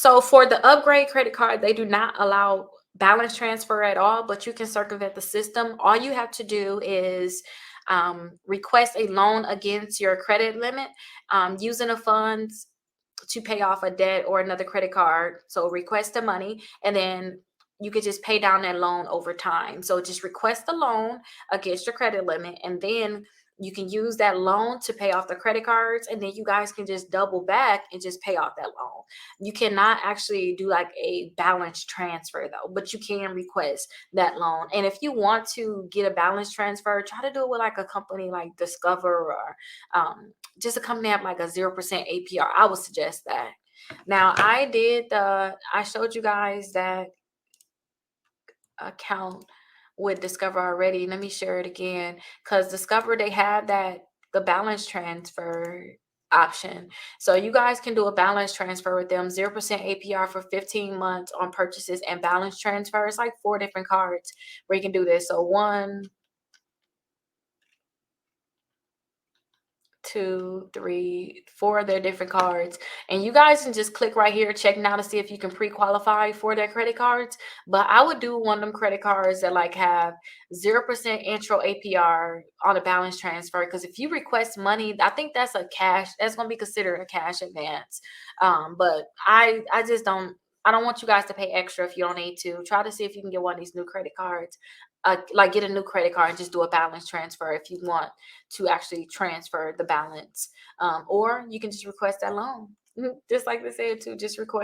So for the upgrade credit card, they do not allow balance transfer at all, but you can circumvent the system. All you have to do is request a loan against your credit limit using the funds to pay off a debt or another credit card. So request the money, and then you could just pay down that loan over time. So just request the loan against your credit limit, and then you can use that loan to pay off the credit cards, and then you guys can just double back and just pay off that loan. You cannot actually do like a balance transfer though, but you can request that loan. And if you want to get a balance transfer, try to do it with like a company like Discover or just a company have like a 0% APR. I would suggest that. Now I showed you guys that account with Discover already. Let me share it again, because Discover, they have the balance transfer option. So you guys can do a balance transfer with them, 0% APR for 15 months on purchases and balance transfer. It's like 4 different cards where you can do this. So 1, 2, 3, 4 of their different cards, and you guys can just click right here, check now to see if you can pre-qualify for their credit cards. But I would do one of them credit cards that like have 0% intro APR on a balance transfer, because if you request money, I think that's going to be considered a cash advance. But I just don't want you guys to pay extra if you don't need to. Try to see if you can get one of these new credit cards, like get a new credit card and just do a balance transfer if you want to actually transfer the balance. Or you can just request that loan. Just like they said too, just request